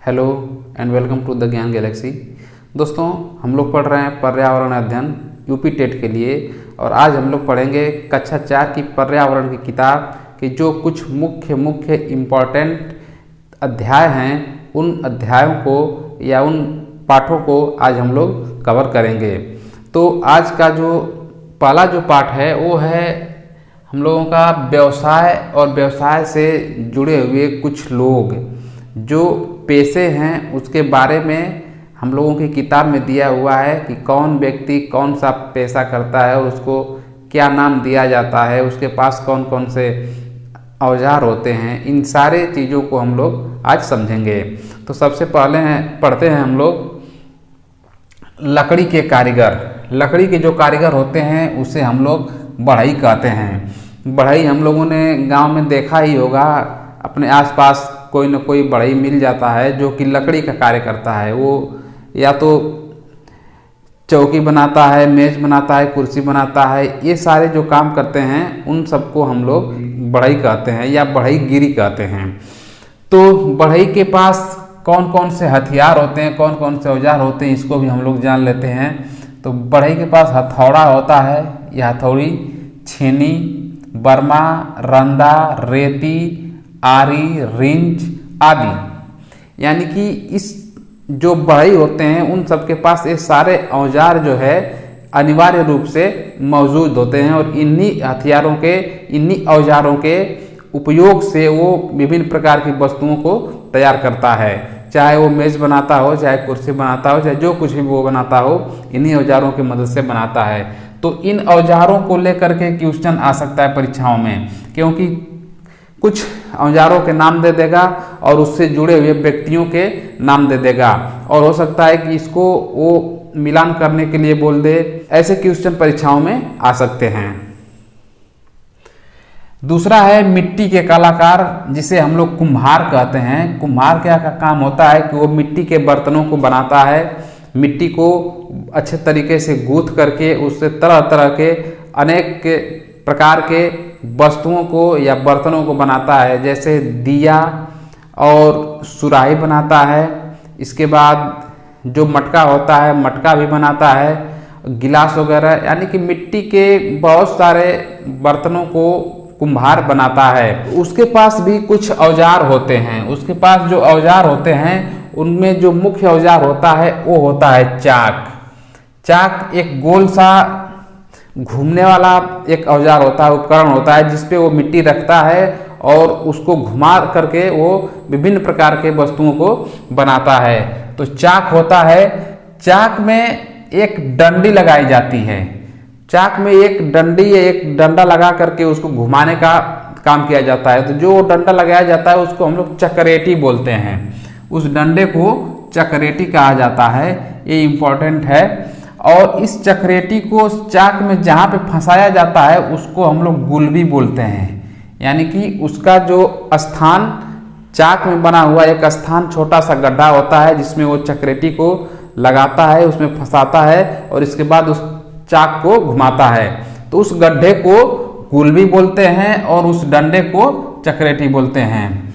Hello and welcome to the Gyan galaxy. दोस्तों, हम लोग पढ़ रहे हैं पर्यावरण अध्ययन यूपी टेट के लिए और आज हम लोग पढ़ेंगे कक्षा 4 की पर्यावरण की किताब के जो कुछ मुख्य इम्पॉर्टेंट अध्याय हैं उन अध्यायों को या उन पाठों को आज हम लोग कवर करेंगे। तो आज का जो पहला जो पाठ है वो है हम लोगों का व्यवसाय और व्यवसाय से जुड़े हुए कुछ लोग जो पेशे हैं उसके बारे में हम लोगों की किताब में दिया हुआ है कि कौन व्यक्ति कौन सा पेशा करता है और उसको क्या नाम दिया जाता है, उसके पास कौन कौन से औजार होते हैं। इन सारे चीज़ों को हम लोग आज समझेंगे। तो सबसे पहले पढ़ते हैं हम लोग लकड़ी के कारीगर। लकड़ी के जो कारीगर होते हैं उसे हम लोग बढ़ई कहते हैं। बढ़ई हम लोगों ने गांव में देखा ही होगा, अपने आसपास कोई न कोई बढ़ई मिल जाता है जो कि लकड़ी का कार्य करता है। वो या तो चौकी बनाता है, मेज बनाता है, कुर्सी बनाता है, ये सारे जो काम करते हैं उन सबको हम लोग बढ़ई कहते हैं या बढ़ईगिरी कहते हैं। तो बढ़ई के पास कौन कौन से हथियार होते हैं, कौन कौन से औजार होते हैं, इसको भी हम लोग जान लेते हैं। तो बढ़ई के पास हथौड़ा होता है, यह हथौड़ी, छेनी, बर्मा, रंदा, रेती, आरी, रिंच आदि। यानी कि इस जो बढ़ई होते हैं उन सबके पास ये सारे औजार जो है अनिवार्य रूप से मौजूद होते हैं और इन्हीं हथियारों के, इन्हीं औजारों के उपयोग से वो विभिन्न प्रकार की वस्तुओं को तैयार करता है। चाहे वो मेज बनाता हो, चाहे कुर्सी बनाता हो, चाहे जो कुछ भी वो बनाता हो, इन्हीं औजारों की मदद से बनाता है। तो इन औजारों को लेकर के क्वेश्चन आ सकता है परीक्षाओं में, क्योंकि कुछ औजारों के नाम दे देगा और उससे जुड़े हुए व्यक्तियों के नाम दे देगा और हो सकता है कि इसको वो मिलान करने के लिए बोल दे। ऐसे क्वेश्चन परीक्षाओं में आ सकते हैं। दूसरा है मिट्टी के कलाकार, जिसे हम लोग कुम्हार कहते हैं। कुम्हार क्या का काम होता है कि वो मिट्टी के बर्तनों को बनाता है, मिट्टी को अच्छे तरीके से गूंथ करके उससे तरह तरह के अनेक प्रकार के वस्तुओं को या बर्तनों को बनाता है। जैसे दिया और सुराही बनाता है, इसके बाद जो मटका होता है मटका भी बनाता है, गिलास वगैरह, यानी कि मिट्टी के बहुत सारे बर्तनों को कुम्हार बनाता है। उसके पास भी कुछ औजार होते हैं। उसके पास जो औजार होते हैं उनमें जो मुख्य औजार होता है वो होता है चाक। चाक एक गोल सा घूमने वाला एक औजार होता है, उपकरण होता है, जिसपे वो मिट्टी रखता है और उसको घुमा करके वो विभिन्न प्रकार के वस्तुओं को बनाता है। तो चाक होता है। चाक में एक डंडी लगाई जाती है। चाक में एक डंडी या एक डंडा लगा करके उसको घुमाने का काम किया जाता है। तो जो डंडा लगाया जाता है उसको हम लोग चकरेटी बोलते हैं। उस डंडे को चकरेटी कहा जाता है, ये इम्पोर्टेंट है। और इस चकरेटी को चाक में जहाँ पे फंसाया जाता है उसको हम लोग गुलबी बोलते हैं। यानी कि उसका जो स्थान चाक में बना हुआ एक स्थान, छोटा सा गड्ढा होता है जिसमें वो चकरेटी को लगाता है, उसमें फंसाता है और इसके बाद उस चाक को घुमाता है। तो उस गड्ढे को गुलबी बोलते हैं और उस डंडे को चकरेटी बोलते हैं।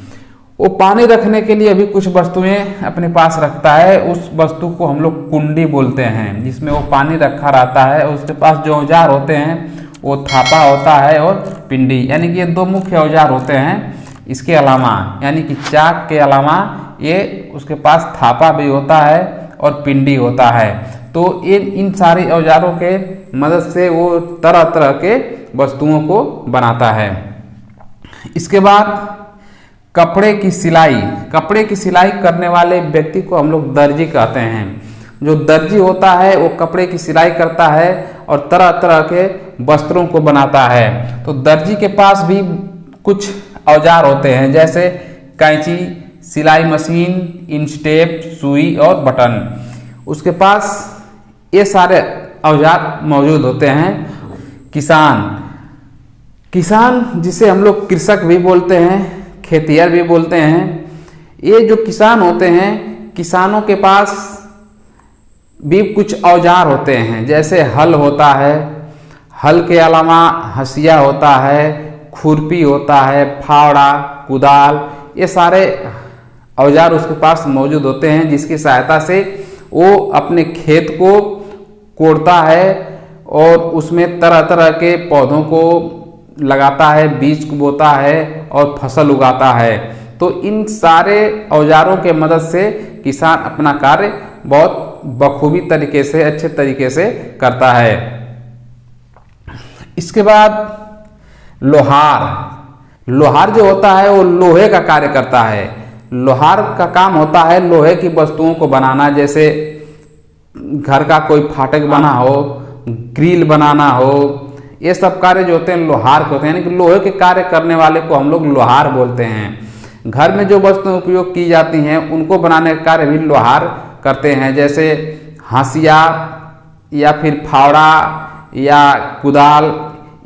वो पानी रखने के लिए भी कुछ वस्तुएं अपने पास रखता है, उस वस्तु को हम लोग कुंडी बोलते हैं, जिसमें वो पानी रखा रहता है। उसके पास जो औजार होते हैं वो थापा होता है और पिंडी, यानी कि ये दो मुख्य औजार होते हैं। इसके अलावा यानी कि चाक के अलावा ये उसके पास थापा भी होता है और पिंडी होता है। तो इन सारे औजारों के मदद से वो तरह तरह के वस्तुओं को बनाता है। इसके बाद कपड़े की सिलाई। कपड़े की सिलाई करने वाले व्यक्ति को हम लोग दर्जी कहते हैं। जो दर्जी होता है वो कपड़े की सिलाई करता है और तरह तरह के वस्त्रों को बनाता है। तो दर्जी के पास भी कुछ औजार होते हैं, जैसे कैंची, सिलाई मशीन, इंचटेप, सुई और बटन। उसके पास ये सारे औजार मौजूद होते हैं। किसान जिसे हम लोग कृषक भी बोलते हैं, खेतिहर भी बोलते हैं। ये जो किसान होते हैं, किसानों के पास भी कुछ औजार होते हैं, जैसे हल होता है, हल के अलावा हंसिया होता है, खुरपी होता है, फावड़ा, कुदाल, ये सारे औजार उसके पास मौजूद होते हैं, जिसकी सहायता से वो अपने खेत को कोड़ता है और उसमें तरह तरह के पौधों को लगाता है, बीज को बोता है और फसल उगाता है। तो इन सारे औजारों के मदद से किसान अपना कार्य बहुत बखूबी तरीके से, अच्छे तरीके से करता है। इसके बाद लोहार जो होता है वो लोहे का कार्य करता है। लोहार का काम होता है लोहे की वस्तुओं को बनाना, जैसे घर का कोई फाटक बना हो, ग्रिल बनाना हो, ये सब कार्य जो होते हैं लोहार के होते हैं, यानी कि लोहे के कार्य करने वाले को हम लोग लोहार बोलते हैं। घर में जो वस्तुएं उपयोग की जाती हैं उनको बनाने का कार्य भी लोहार करते हैं, जैसे हंसिया या फिर फावड़ा या कुदाल,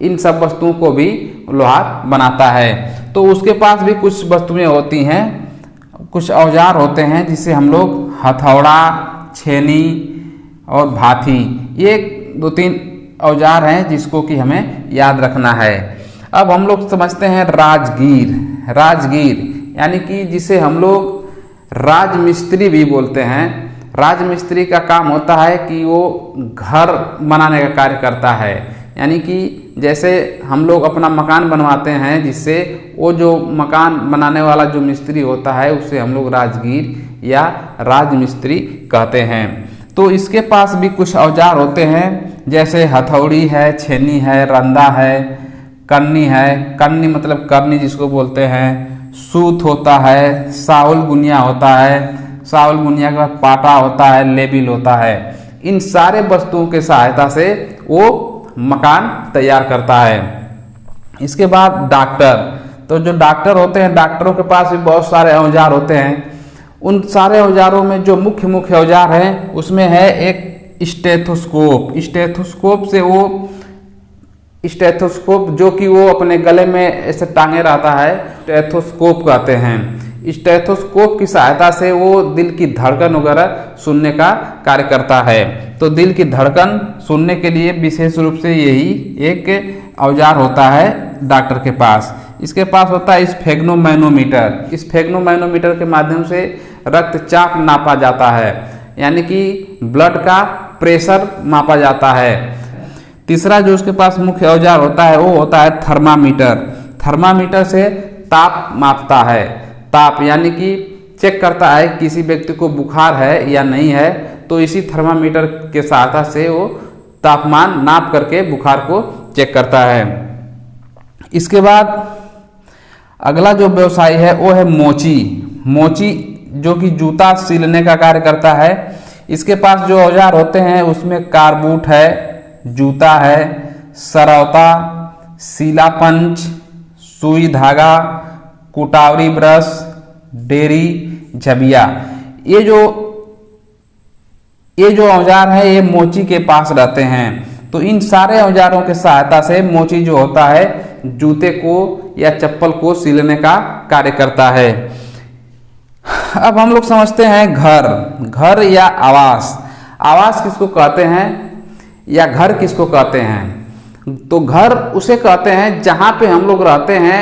इन सब वस्तुओं को भी लोहार बनाता है। तो उसके पास भी कुछ वस्तुएं होती हैं, कुछ औजार होते हैं, जिसे हम लोग हथौड़ा, छेनी और भाथी, ये 2-3 औजार हैं जिसको कि हमें याद रखना है। अब हम लोग समझते हैं राजगीर यानी कि जिसे हम लोग राजमिस्त्री भी बोलते हैं। राजमिस्त्री का काम होता है कि वो घर बनाने का कार्य करता है, यानी कि जैसे हम लोग अपना मकान बनवाते हैं, जिससे वो जो मकान बनाने वाला जो मिस्त्री होता है उसे हम लोग राजगीर या राजमिस्त्री कहते हैं। तो इसके पास भी कुछ औजार होते हैं, जैसे हथौड़ी है, छेनी है, रंदा है, करनी है, करनी मतलब करनी जिसको बोलते हैं, सूत होता है, साउल गुनिया होता है, साउल गुनिया के बाद पाटा होता है, लेबिल होता है। इन सारे वस्तुओं के सहायता से वो मकान तैयार करता है। इसके बाद डॉक्टर, तो जो डॉक्टर होते हैं, डॉक्टरों के पास भी बहुत सारे औजार होते हैं। उन सारे औजारों में जो मुख्य औजार हैं उसमें है एक स्टेथोस्कोप। स्टेथोस्कोप जो कि वो अपने गले में ऐसे टांगे रहता है, स्टेथोस्कोप कहते हैं। स्टेथोस्कोप की सहायता से वो दिल की धड़कन वगैरह सुनने का कार्य करता है। तो दिल की धड़कन सुनने के लिए विशेष रूप से यही एक औजार होता है डॉक्टर के पास। इसके पास होता है स्फेग्नोमैनोमीटर। स्फेग्नोमैनोमीटर के माध्यम से रक्तचाप नापा जाता है, यानी कि ब्लड का प्रेशर मापा जाता है। तीसरा जो उसके पास मुख्य औजार होता है वो होता है थर्मामीटर। थर्मामीटर से ताप मापता है, ताप यानी कि चेक करता है किसी व्यक्ति को बुखार है या नहीं है, तो इसी थर्मामीटर के सहायता से वो तापमान नाप करके बुखार को चेक करता है। इसके बाद अगला जो व्यवसाय है वो है मोची जो कि जूता सिलने का कार्य करता है। इसके पास जो औजार होते हैं उसमें कारबूट है, जूता है, सरौता, सीला पंच, सुई धागा, कुटावरी ब्रश, डेरी, झबिया, ये जो औजार है ये मोची के पास रहते हैं। तो इन सारे औजारों के सहायता से मोची जो होता है जूते को या चप्पल को सिलने का कार्य करता है। अब हम लोग समझते हैं घर या आवास किसको कहते हैं या घर किसको कहते हैं। तो घर उसे कहते हैं जहाँ पे हम लोग रहते हैं,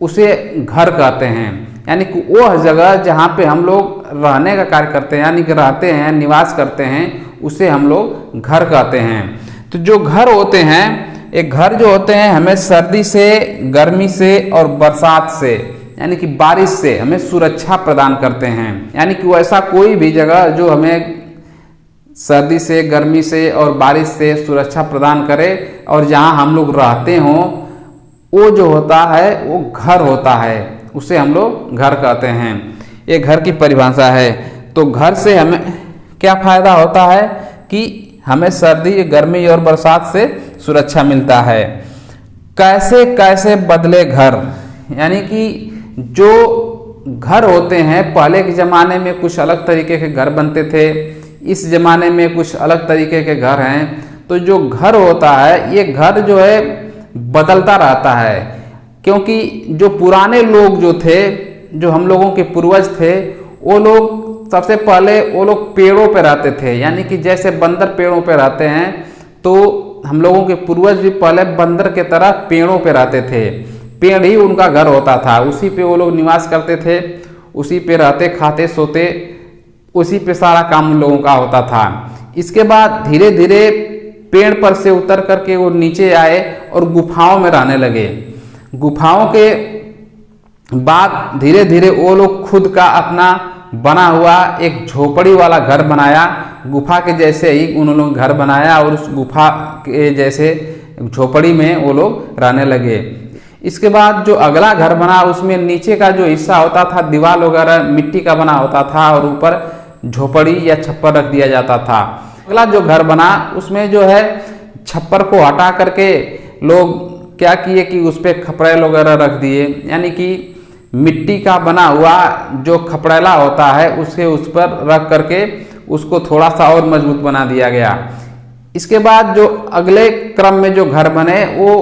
उसे घर कहते हैं, यानी कि वो जगह जहाँ पे हम लोग रहने का कार्य करते हैं, यानी कि रहते हैं, निवास करते हैं, उसे हम लोग घर कहते हैं। तो जो घर होते हैं, एक घर जो होते हैं हमें सर्दी से, गर्मी से और बरसात से, यानी कि बारिश से हमें सुरक्षा प्रदान करते हैं। यानी कि वैसा कोई भी जगह जो हमें सर्दी से, गर्मी से और बारिश से सुरक्षा प्रदान करे और जहाँ हम लोग रहते हों, वो जो होता है वो घर होता है, उसे हम लोग घर कहते हैं। ये घर की परिभाषा है। तो घर से हमें क्या फायदा होता है कि हमें सर्दी, गर्मी और बरसात से सुरक्षा मिलता है। कैसे बदले घर, यानी कि जो घर होते हैं पहले के ज़माने में कुछ अलग तरीके के घर बनते थे, इस ज़माने में कुछ अलग तरीके के घर हैं। तो जो घर होता है ये घर जो है बदलता रहता है, क्योंकि जो पुराने लोग जो थे, जो हम लोगों के पूर्वज थे, वो लोग सबसे पहले वो लोग पेड़ों पे रहते थे, यानी कि जैसे बंदर पेड़ों पे रहते हैं, तो हम लोगों के पूर्वज भी पहले बंदर के तरह पेड़ों पे रहते थे। पेड़ ही उनका घर होता था, उसी पे वो लोग निवास करते थे, उसी पे रहते, खाते, सोते, उसी पे सारा काम उन लोगों का होता था। इसके बाद धीरे धीरे पेड़ पर से उतर करके वो नीचे आए और गुफाओं में रहने लगे। गुफाओं के बाद धीरे धीरे वो लोग खुद का अपना बना हुआ एक झोपड़ी वाला घर बनाया। गुफा के जैसे ही उन्होंने घर बनाया और उस गुफा के जैसे झोपड़ी में वो लोग रहने लगे। इसके बाद जो अगला घर बना उसमें नीचे का जो हिस्सा होता था दीवार वगैरह मिट्टी का बना होता था और ऊपर झोपड़ी या छप्पर रख दिया जाता था। अगला जो घर बना उसमें जो है छप्पर को हटा करके लोग क्या किए कि उस पर खपड़ेल वगैरह रख दिए, यानी कि मिट्टी का बना हुआ जो खपड़ेला होता है उसे उस पर रख करके उसको थोड़ा सा और मजबूत बना दिया गया। इसके बाद जो अगले क्रम में जो घर बने वो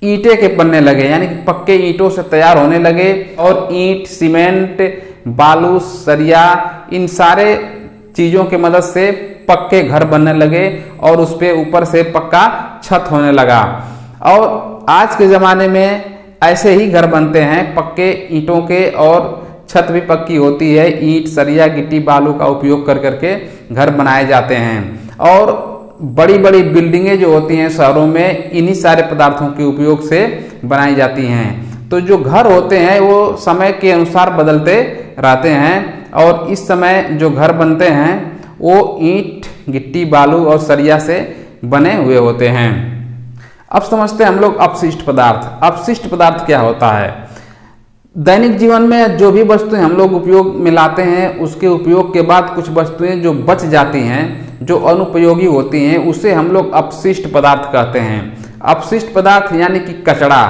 ईंटे के बनने लगे, यानी कि पक्के ईंटों से तैयार होने लगे और ईंट, सीमेंट, बालू, सरिया, इन सारे चीज़ों की मदद से पक्के घर बनने लगे और उस पे ऊपर से पक्का छत होने लगा। और आज के ज़माने में ऐसे ही घर बनते हैं पक्के ईंटों के और छत भी पक्की होती है। ईंट, सरिया, गिट्टी, बालू का उपयोग कर करके घर बनाए जाते हैं और बड़ी बड़ी बिल्डिंगें जो होती हैं शहरों में इन्हीं सारे पदार्थों के उपयोग से बनाई जाती हैं। तो जो घर होते हैं वो समय के अनुसार बदलते रहते हैं और इस समय जो घर बनते हैं वो ईंट, गिट्टी, बालू और सरिया से बने हुए होते हैं। अब समझते हैं हम लोग अपशिष्ट पदार्थ। अपशिष्ट पदार्थ क्या होता है? दैनिक जीवन में जो भी वस्तुएं हम लोग उपयोग में लाते हैं उसके उपयोग के बाद कुछ वस्तुएं जो बच जाती हैं, जो अनुपयोगी होती हैं, उसे हम लोग अपशिष्ट पदार्थ कहते हैं। अपशिष्ट पदार्थ यानी कि कचरा,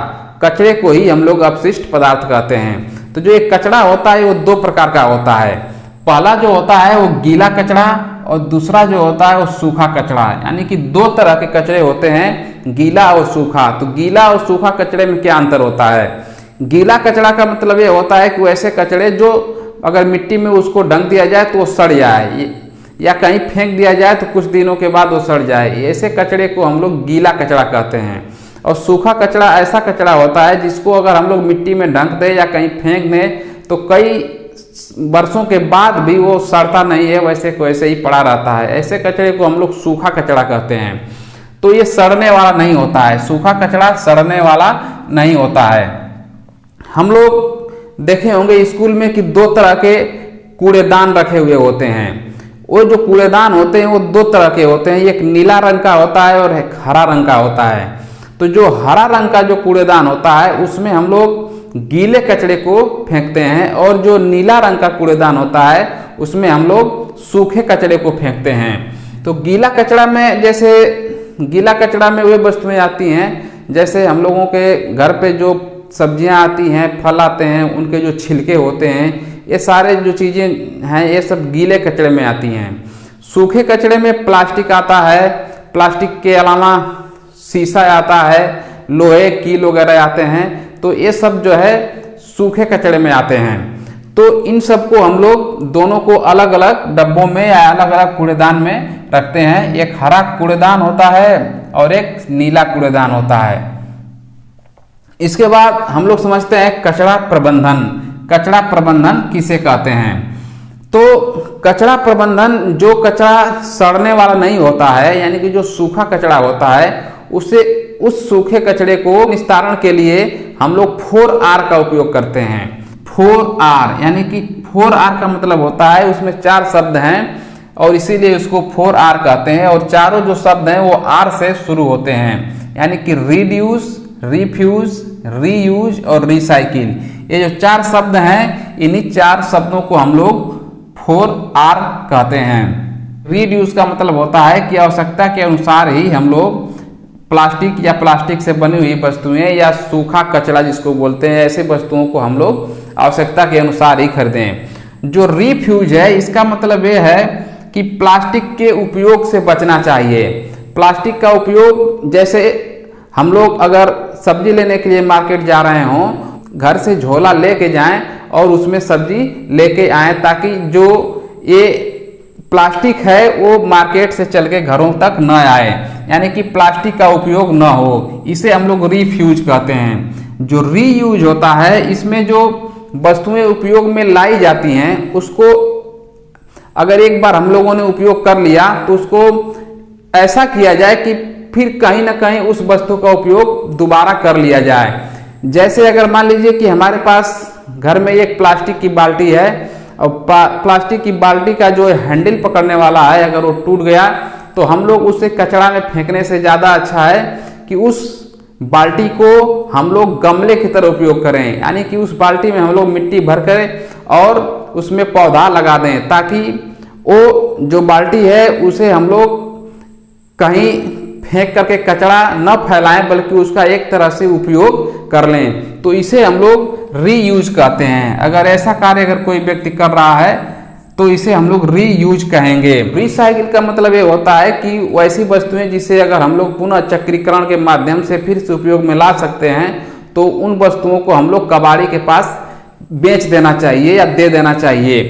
कचरे को ही हम लोग अपशिष्ट पदार्थ कहते हैं। तो जो एक कचरा होता है वो दो प्रकार का होता है। पहला जो होता है वो गीला कचरा और दूसरा जो होता है वो सूखा कचरा, यानी कि दो तरह के कचरे होते हैं, गीला और सूखा। तो गीला और सूखा कचरे में क्या अंतर होता है? गीला कचरा का मतलब ये होता है कि वैसे कचरे जो अगर मिट्टी में उसको ढंक दिया जाए तो वो सड़ जाए या कहीं फेंक दिया जाए तो कुछ दिनों के बाद वो सड़ जाए, ऐसे कचरे को हम लोग गीला कचरा कहते हैं। और सूखा कचरा ऐसा कचरा होता है जिसको अगर हम लोग मिट्टी में ढंक दें या कहीं फेंक दें तो कई वर्षों के बाद भी वो सड़ता नहीं है, वैसे को वैसे ही पड़ा रहता है। ऐसे कचरे को हम लोग सूखा कचरा कहते हैं। तो ये सड़ने वाला नहीं होता है, सूखा कचरा सड़ने वाला नहीं होता है। हम लोग देखे होंगे स्कूल में कि दो तरह के कूड़ेदान रखे हुए होते हैं। वो जो कूड़ेदान होते हैं वो दो तरह के होते हैं, एक नीला रंग का होता है और एक हरा रंग का होता है। तो जो हरा रंग का जो कूड़ेदान होता है उसमें हम लोग गीले कचरे को फेंकते हैं और जो नीला रंग का कूड़ेदान होता है उसमें हम लोग सूखे कचरे को फेंकते हैं। तो गीला कचरा में जैसे गीला कचरा में वे वस्तुएं आती हैं जैसे हम लोगों के घर पे जो सब्जियां आती हैं, फल आते हैं, उनके जो छिलके होते हैं, ये सारे जो चीज़ें हैं ये सब गीले कचरे में आती हैं। सूखे कचरे में प्लास्टिक आता है, प्लास्टिक के अलावा शीशा आता है, लोहे, कील वगैरह आते हैं। तो ये सब जो है सूखे कचरे में आते हैं। तो इन सब को हम लोग दोनों को अलग अलग डब्बों में या अलग अलग कूड़ेदान में रखते हैं। एक हरा कूड़ेदान होता है और एक नीला कूड़ेदान होता है। इसके बाद हम लोग समझते हैं कचरा प्रबंधन। कचरा प्रबंधन किसे कहते हैं? तो कचरा प्रबंधन जो कचरा सड़ने वाला नहीं होता है, यानी कि जो सूखा कचरा होता है, उसे उस सूखे कचरे को निस्तारण के लिए हम लोग 4R का उपयोग करते हैं। 4R यानी कि 4R का मतलब होता है उसमें 4 शब्द हैं और इसीलिए उसको 4R कहते हैं। और चारों जो शब्द हैं वो R से शुरू होते हैं, यानी कि रिड्यूस, रिफ्यूज, रीयूज और रिसाइकिल। ये जो 4 शब्द हैं इन्हीं 4 शब्दों को हम लोग 4R कहते हैं। रिड्यूस का मतलब होता है कि आवश्यकता के अनुसार ही हम लोग प्लास्टिक या प्लास्टिक से बनी हुई वस्तुएं या सूखा कचरा जिसको बोलते हैं, ऐसे वस्तुओं को हम लोग आवश्यकता के अनुसार ही खरीदें। जो रिफ्यूज है इसका मतलब ये है कि प्लास्टिक के उपयोग से बचना चाहिए। प्लास्टिक का उपयोग जैसे हम लोग अगर सब्जी लेने के लिए मार्केट जा रहे हों, घर से झोला लेके जाएं और उसमें सब्जी लेके आएं ताकि जो ये प्लास्टिक है वो मार्केट से चल के घरों तक न आए, यानी कि प्लास्टिक का उपयोग न हो। इसे हम लोग रिफ्यूज कहते हैं। जो रीयूज होता है इसमें जो वस्तुएं उपयोग में लाई जाती हैं उसको अगर एक बार हम लोगों ने उपयोग कर लिया तो उसको ऐसा किया जाए कि फिर कहीं ना कहीं उस वस्तु का उपयोग दोबारा कर लिया जाए। जैसे अगर मान लीजिए कि हमारे पास घर में एक प्लास्टिक की बाल्टी है और प्लास्टिक की बाल्टी का जो हैंडल पकड़ने वाला है अगर वो टूट गया तो हम लोग उसे कचरा में फेंकने से ज़्यादा अच्छा है कि उस बाल्टी को हम लोग गमले की तरह उपयोग करें, यानी कि उस बाल्टी में हम लोग मिट्टी भर करें और उसमें पौधा लगा दें ताकि वो जो बाल्टी है उसे हम लोग कहीं फेंक करके कचरा न फैलाएं बल्कि उसका एक तरह से उपयोग कर लें। तो इसे हम लोग रीयूज कहते हैं। अगर ऐसा कार्य अगर कोई व्यक्ति कर रहा है तो इसे हम लोग रीयूज कहेंगे। रिसाइकिल का मतलब ये होता है कि वैसी वस्तुएं जिसे अगर हम लोग पुनः चक्रीकरण के माध्यम से फिर से उपयोग में ला सकते हैं तो उन वस्तुओं को हम लोग कबाड़ी के पास बेच देना चाहिए या दे देना चाहिए।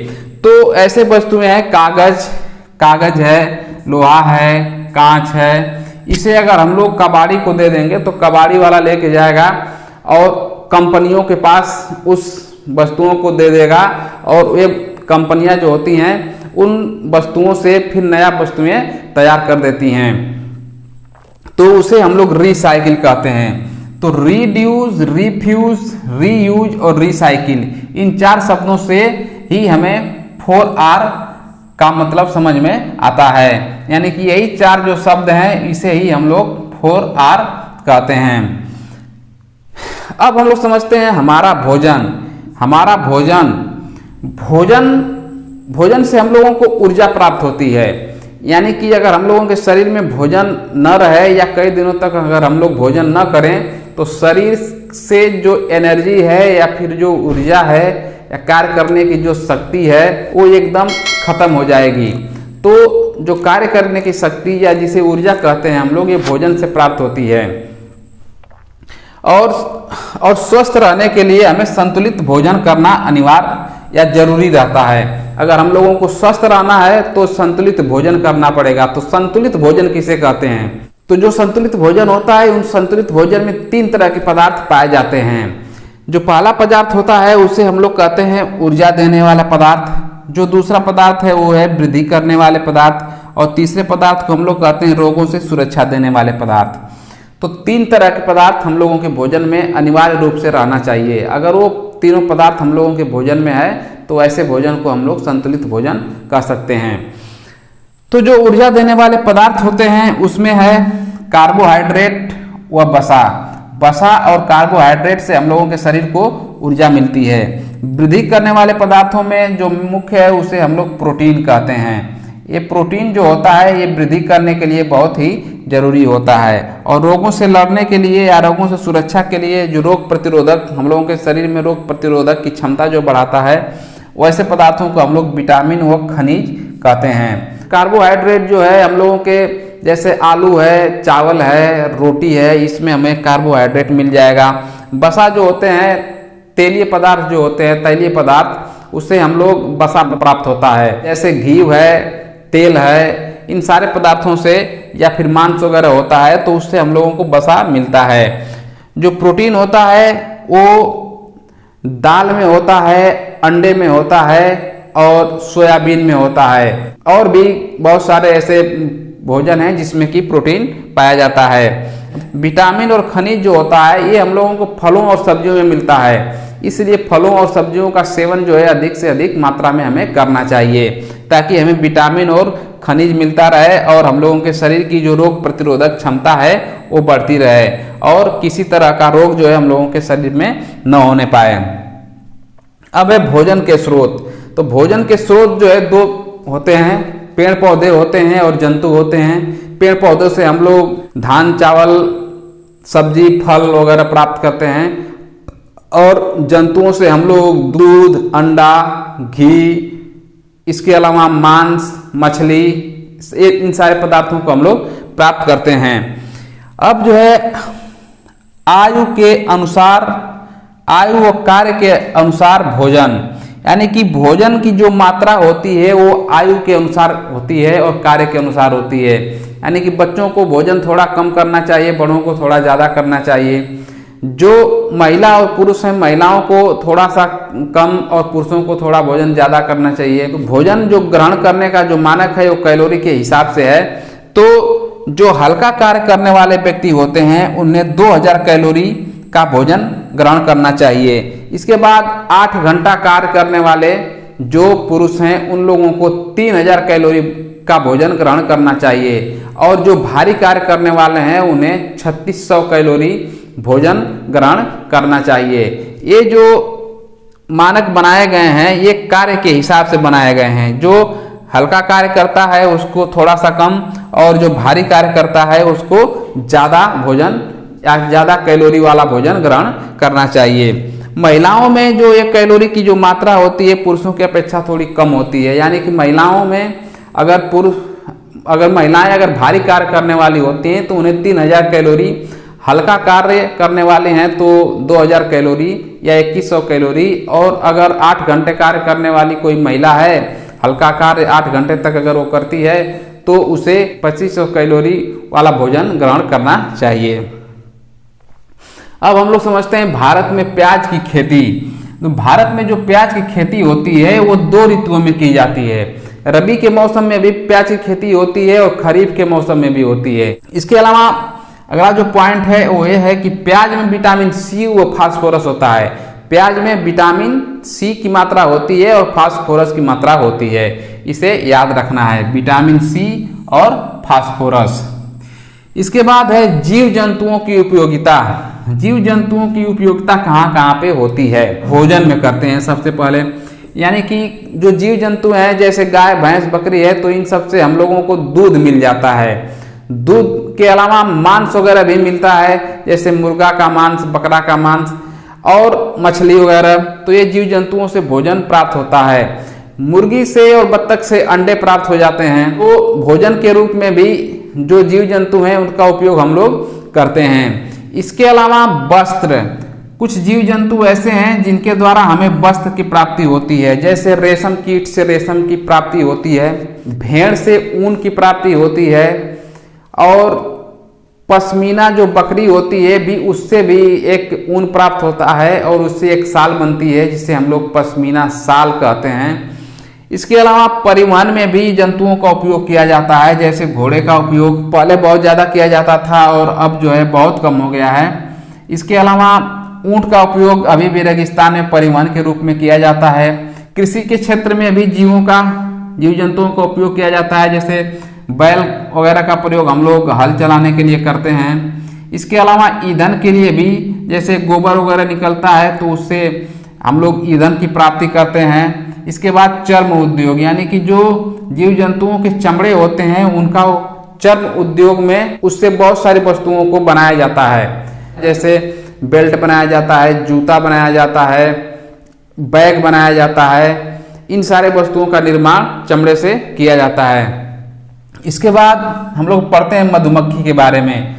तो ऐसे वस्तुएं हैं कागज है, लोहा है, कांच है। इसे अगर हम लोग कबाड़ी को दे देंगे तो कबाड़ी वाला लेके जाएगा और कंपनियों के पास उस वस्तुओं को दे देगा और वे कंपनियां जो होती हैं उन वस्तुओं से फिर नया वस्तुएं तैयार कर देती हैं। तो उसे हम लोग रिसाइकिल कहते हैं। तो रीड्यूस, रिफ्यूज, रीयूज और रिसाइकिल, इन 4 शब्दों से ही हमें 4R का मतलब समझ में आता है। यानी कि यही 4 जो शब्द हैं इसे ही हम लोग 4R कहते हैं। अब हम लोग समझते हैं हमारा भोजन से हम लोगों को ऊर्जा प्राप्त होती है। यानी कि अगर हम लोगों के शरीर में भोजन न रहे या कई दिनों तक अगर हम लोग भोजन न करें तो शरीर से जो एनर्जी है या फिर जो ऊर्जा है या कार्य करने की जो शक्ति है वो एकदम खत्म हो जाएगी। तो जो कार्य करने की शक्ति या जिसे ऊर्जा कहते हैं हम लोग, ये भोजन से प्राप्त होती है। और स्वस्थ रहने के लिए हमें संतुलित भोजन करना अनिवार्य या जरूरी रहता है। अगर हम लोगों को स्वस्थ रहना है तो संतुलित भोजन करना पड़ेगा। तो संतुलित भोजन किसे कहते हैं? तो जो संतुलित भोजन होता है उन संतुलित भोजन में 3 तरह के पदार्थ पाए जाते हैं। जो पहला पदार्थ होता है उसे हम लोग कहते हैं ऊर्जा देने वाला पदार्थ। जो दूसरा पदार्थ है वो है वृद्धि करने वाले पदार्थ और तीसरे पदार्थ को हम लोग कहते हैं रोगों से सुरक्षा देने वाले पदार्थ। तो 3 तरह के पदार्थ हम लोगों के भोजन में अनिवार्य रूप से रहना चाहिए। अगर वो तीनों पदार्थ हम लोगों के भोजन में है तो ऐसे भोजन को हम लोग संतुलित भोजन कह सकते हैं। तो जो ऊर्जा देने वाले पदार्थ होते हैं उसमें है कार्बोहाइड्रेट व वसा और कार्बोहाइड्रेट से हम लोगों के शरीर को ऊर्जा मिलती है। वृद्धि करने वाले पदार्थों में जो मुख्य है उसे हम लोग प्रोटीन कहते हैं। ये प्रोटीन जो होता है ये वृद्धि करने के लिए बहुत ही जरूरी होता है और रोगों से लड़ने के लिए या रोगों से सुरक्षा के लिए जो रोग प्रतिरोधक हम लोगों के शरीर में रोग प्रतिरोधक की क्षमता जो बढ़ाता है वैसे पदार्थों को हम लोग विटामिन व खनिज कहते हैं। कार्बोहाइड्रेट जो है हम लोगों के जैसे आलू है, चावल है, रोटी है, इसमें हमें कार्बोहाइड्रेट मिल जाएगा। वसा जो होते हैं तेलीय पदार्थ जो होते हैं तैलीय पदार्थ उससे हम लोग वसा प्राप्त होता है। जैसे घी है, तेल है, इन सारे पदार्थों से या फिर मांस वगैरह होता है तो उससे हम लोगों को वसा मिलता है। जो प्रोटीन होता है वो दाल में होता है, अंडे में होता है और सोयाबीन में होता है। और भी बहुत सारे ऐसे भोजन हैं जिसमें कि प्रोटीन पाया जाता है। विटामिन और खनिज जो होता है ये हम लोगों को फलों और सब्जियों में मिलता है। इसलिए फलों और सब्जियों का सेवन जो है अधिक से अधिक मात्रा में हमें करना चाहिए ताकि हमें विटामिन और खनिज मिलता रहे और हम लोगों के शरीर की जो रोग प्रतिरोधक क्षमता है वो बढ़ती रहे और किसी तरह का रोग जो है हम लोगों के शरीर में न होने पाए। अब है भोजन के स्रोत। तो भोजन के स्रोत जो है 2 होते हैं, पेड़ पौधे होते हैं और जंतु होते हैं। पेड़ पौधों से हम लोग धान, चावल, सब्जी, फल वगैरह प्राप्त करते हैं और जंतुओं से हम लोग दूध, अंडा, घी, इसके अलावा मांस, मछली, इन सारे पदार्थों को हम लोग प्राप्त करते हैं। अब जो है आयु के अनुसार, आयु व कार्य के अनुसार भोजन, यानी कि भोजन की जो मात्रा होती है वो आयु के अनुसार होती है और कार्य के अनुसार होती है। यानी कि बच्चों को भोजन थोड़ा कम करना चाहिए, बड़ों को थोड़ा ज़्यादा करना चाहिए। जो महिला और पुरुष हैं, महिलाओं को थोड़ा सा कम और पुरुषों को थोड़ा भोजन ज़्यादा करना चाहिए। तो भोजन जो ग्रहण करने का जो मानक है वो कैलोरी के हिसाब से है। तो जो हल्का कार्य करने वाले व्यक्ति होते हैं उन्हें 2000 कैलोरी का भोजन ग्रहण करना चाहिए। इसके बाद 8 घंटा कार्य करने वाले जो पुरुष हैं उन लोगों को 3000 कैलोरी का भोजन ग्रहण करना चाहिए, और जो भारी कार्य करने वाले हैं उन्हें 3600 कैलोरी भोजन ग्रहण करना चाहिए। ये जो मानक बनाए गए हैं ये कार्य के हिसाब से बनाए गए हैं। जो हल्का कार्य करता है उसको थोड़ा सा कम, और जो भारी कार्य करता है उसको ज़्यादा भोजन या ज़्यादा कैलोरी वाला भोजन ग्रहण करना चाहिए। महिलाओं में जो ये कैलोरी की जो मात्रा होती है पुरुषों की अपेक्षा थोड़ी कम होती है। यानी कि महिलाओं में अगर महिलाएं अगर भारी कार्य करने वाली होती हैं तो उन्हें 3000 कैलोरी, हल्का कार्य करने वाले हैं तो 2000 कैलोरी या 2100 कैलोरी, और अगर 8 घंटे कार्य करने वाली कोई महिला है, हल्का कार्य 8 घंटे तक अगर वो करती है तो उसे 2500 कैलोरी वाला भोजन ग्रहण करना चाहिए। अब हम लोग समझते हैं भारत में प्याज की खेती। तो भारत में जो प्याज की खेती होती है वो 2 ऋतुओं में की जाती है। रबी के मौसम में भी प्याज की खेती होती है और खरीफ के मौसम में भी होती है। इसके अलावा अगला जो पॉइंट है वो ये है कि प्याज में विटामिन सी व फास्फोरस होता है। प्याज में विटामिन सी की मात्रा होती है और फास्फोरस की मात्रा होती है, इसे याद रखना है, विटामिन सी और फास्फोरस। इसके बाद है जीव जंतुओं की उपयोगिता। जीव जंतुओं की उपयोगिता कहाँ कहाँ पे होती है? भोजन में करते हैं सबसे पहले। यानी कि जो जीव जंतु हैं जैसे गाय, भैंस, बकरी है तो इन सब से हम लोगों को दूध मिल जाता है। दूध के अलावा मांस वगैरह भी मिलता है, जैसे मुर्गा का मांस, बकरा का मांस और मछली वगैरह। तो ये जीव जंतुओं से भोजन प्राप्त होता है। मुर्गी से और बत्तख से अंडे प्राप्त हो जाते हैं। तो भोजन के रूप में भी जो जीव जंतु हैं उनका उपयोग हम लोग करते हैं। इसके अलावा वस्त्र, कुछ जीव जंतु ऐसे हैं जिनके द्वारा हमें वस्त्र की प्राप्ति होती है, जैसे रेशम कीट से रेशम की प्राप्ति होती है, भेड़ से ऊन की प्राप्ति होती है, और पश्मीना जो बकरी होती है भी उससे भी एक ऊन प्राप्त होता है और उससे एक शाल बनती है जिसे हम लोग पश्मीना शाल कहते हैं। इसके अलावा परिवहन में भी जंतुओं का उपयोग किया जाता है, जैसे घोड़े का उपयोग पहले बहुत ज़्यादा किया जाता था और अब जो है बहुत कम हो गया है। इसके अलावा ऊंट का उपयोग अभी भी रेगिस्तान में परिवहन के रूप में किया जाता है। कृषि के क्षेत्र में भी जीव जंतुओं का उपयोग किया जाता है, जैसे बैल वगैरह का प्रयोग हम लोग हल चलाने के लिए करते हैं। इसके अलावा ईंधन के लिए भी जैसे गोबर वगैरह निकलता है तो उससे हम लोग ईंधन की प्राप्ति करते हैं। इसके बाद चर्म उद्योग, यानी कि जो जीव जंतुओं के चमड़े होते हैं उनका चर्म उद्योग में उससे बहुत सारी वस्तुओं को बनाया जाता है, जैसे बेल्ट बनाया जाता है, जूता बनाया जाता है, बैग बनाया जाता है। इन सारे वस्तुओं का निर्माण चमड़े से किया जाता है। इसके बाद हम लोग पढ़ते हैं मधुमक्खी के बारे में।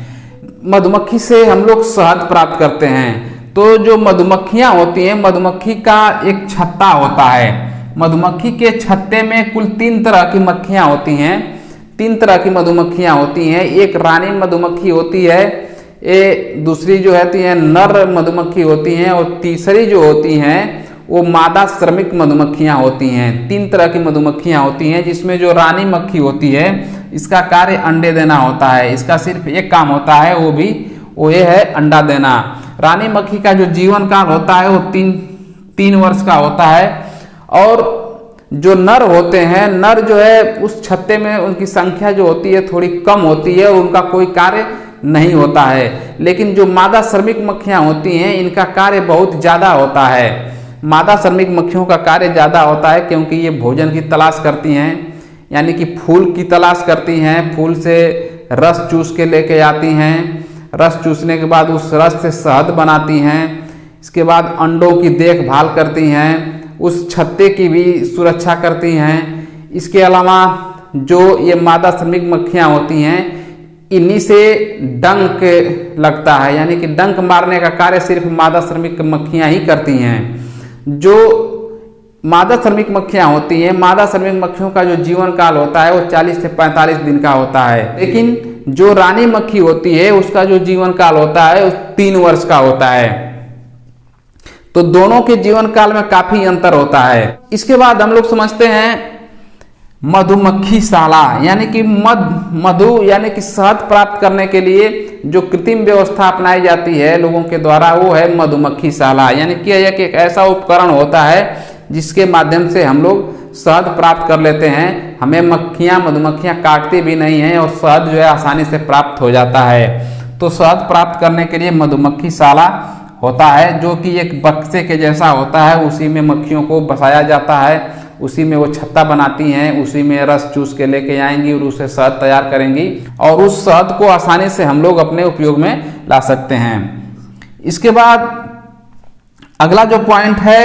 मधुमक्खी से हम लोग शहद प्राप्त करते हैं। तो जो मधुमक्खियां होती हैं, मधुमक्खी का एक छत्ता होता है। मधुमक्खी के छत्ते में कुल 3 तरह की मक्खियां होती हैं। 3 तरह की मधुमक्खियां होती हैं। एक रानी मधुमक्खी होती है, दूसरी जो है नर मधुमक्खी होती हैं, और तीसरी जो होती हैं वो मादा श्रमिक मधुमक्खियां होती हैं। 3 तरह की मधुमक्खियां होती हैं, जिसमें जो रानी मक्खी होती है इसका कार्य अंडे देना होता है। इसका सिर्फ एक काम होता है, वो ये है अंडा देना। रानी मक्खी का जो जीवन काल होता है वो 3 वर्ष का होता है। और जो नर होते हैं, नर जो है उस छत्ते में उनकी संख्या जो होती है थोड़ी कम होती है और उनका कोई कार्य नहीं होता है। लेकिन जो मादा श्रमिक मक्खियां होती हैं इनका कार्य बहुत ज़्यादा होता है। मादा श्रमिक मक्खियों का कार्य ज़्यादा होता है क्योंकि ये भोजन की तलाश करती हैं, यानी कि फूल की तलाश करती हैं। फूल से रस चूस के लेके आती हैं। रस चूसने के बाद उस रस से शहद बनाती हैं। इसके बाद अंडों की देखभाल करती हैं, उस छत्ते की भी सुरक्षा करती हैं। इसके अलावा जो ये मादा श्रमिक मक्खियाँ होती हैं इन्हीं से डंक लगता है, यानी कि डंक मारने का कार्य सिर्फ मादा श्रमिक मक्खियाँ ही करती हैं। जो मादा श्रमिक मक्खियाँ होती हैं, मादा श्रमिक मक्खियों का जो जीवन काल होता है वो 40 से 45 दिन का होता है। लेकिन जो रानी मक्खी होती है उसका जो जीवन काल होता है 3 वर्ष का होता है। तो दोनों के जीवन काल में काफी अंतर होता है। इसके बाद हम लोग समझते हैं मधुमक्खी शाला, यानी कि मधु यानी कि शहद प्राप्त करने के लिए जो कृत्रिम व्यवस्था अपनाई जाती है लोगों के द्वारा, वो है मधुमक्खी शाला। यानी कि यह एक ऐसा उपकरण होता है जिसके माध्यम से हम लोग शहद प्राप्त कर लेते हैं। हमें मधुमक्खियां काटती भी नहीं हैं और शहद जो है आसानी से प्राप्त हो जाता है। तो शहद प्राप्त करने के लिए मधुमक्खी शाला होता है, जो कि एक बक्से के जैसा होता है। उसी में मक्खियों को बसाया जाता है, उसी में वो छत्ता बनाती हैं, उसी में रस चूस के लेके आएंगी और उसे शहद तैयार करेंगी और उस शहद को आसानी से हम लोग अपने उपयोग में ला सकते हैं। इसके बाद अगला जो पॉइंट है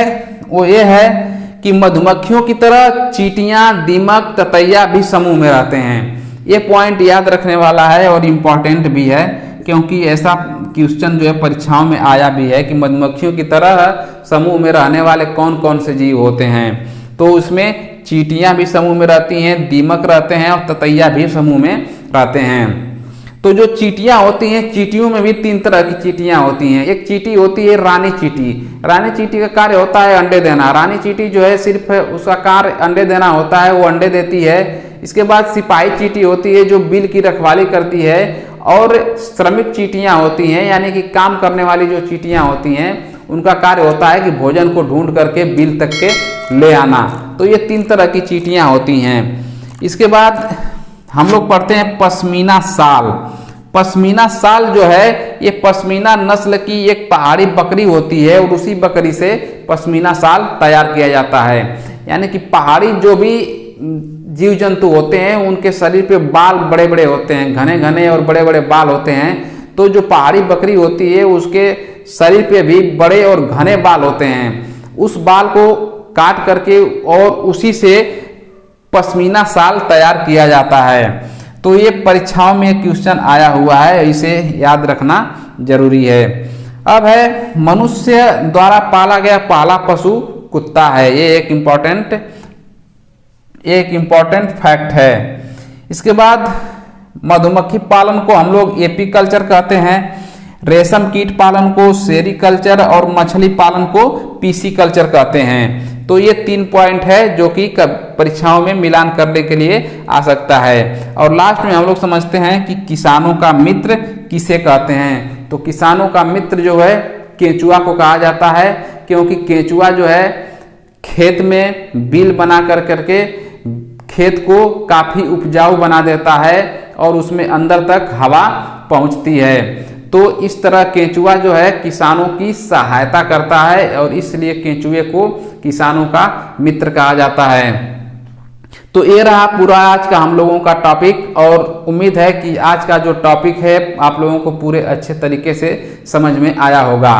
वो ये है कि मधुमक्खियों की तरह चींटियां, दीमक, ततैया भी समूह में रहते हैं। ये पॉइंट याद रखने वाला है और इम्पॉर्टेंट भी है, क्योंकि ऐसा क्वेश्चन जो है परीक्षाओं में आया भी है कि मधुमक्खियों की तरह समूह में रहने वाले कौन कौन से जीव होते हैं। तो उसमें चींटियां भी समूह में रहती हैं, दीमक रहते हैं और ततैया भी समूह में रहते हैं। तो जो चींटियां होती हैं, चींटियों में भी 3 तरह की चींटियां होती हैं। एक चींटी होती है रानी चींटी। रानी चींटी का कार्य होता है अंडे देना। रानी चींटी जो है सिर्फ उसका कार्य अंडे देना होता है, वो अंडे देती है। इसके बाद सिपाही चींटी होती है जो बिल की रखवाली करती है, और श्रमिक चींटियां होती हैं, यानी कि काम करने वाली जो चींटियां होती हैं उनका कार्य होता है कि भोजन को ढूंढ करके बिल तक के ले आना। तो ये 3 तरह की चींटियां होती हैं। इसके बाद हम लोग पढ़ते हैं पश्मीना शाल। पश्मीना शाल जो है ये पश्मीना नस्ल की एक पहाड़ी बकरी होती है और उसी बकरी से पश्मीना शाल तैयार किया जाता है। यानी कि पहाड़ी जो भी जीव जंतु होते हैं उनके शरीर पे बाल बड़े बड़े होते हैं, घने घने और बड़े बड़े बाल होते हैं। तो जो पहाड़ी बकरी होती है उसके शरीर पे भी बड़े और घने बाल होते हैं। उस बाल को काट करके और उसी से पश्मीना शाल तैयार किया जाता है। तो ये परीक्षाओं में क्वेश्चन आया हुआ है, इसे याद रखना जरूरी है। अब है मनुष्य द्वारा पाला गया पहला पशु कुत्ता है। ये एक इम्पॉर्टेंट फैक्ट है। इसके बाद मधुमक्खी पालन को हम लोग एपीकल्चर कहते हैं, रेशम कीट पालन को सेरीकल्चर और मछली पालन को पीसीकल्चर कहते हैं। तो ये 3 पॉइंट है जो कि परीक्षाओं में मिलान करने के लिए आ सकता है। और लास्ट में हम लोग समझते हैं कि किसानों का मित्र किसे कहते हैं। तो किसानों का मित्र जो है केंचुआ को कहा जाता है, क्योंकि केंचुआ जो है खेत में बिल बना करके खेत को काफी उपजाऊ बना देता है और उसमें अंदर तक हवा पहुंचती है। तो इस तरह केंचुआ जो है किसानों की सहायता करता है और इसलिए केंचुए को किसानों का मित्र कहा जाता है। तो ये रहा पूरा आज का हम लोगों का टॉपिक, और उम्मीद है कि आज का जो टॉपिक है आप लोगों को पूरे अच्छे तरीके से समझ में आया होगा।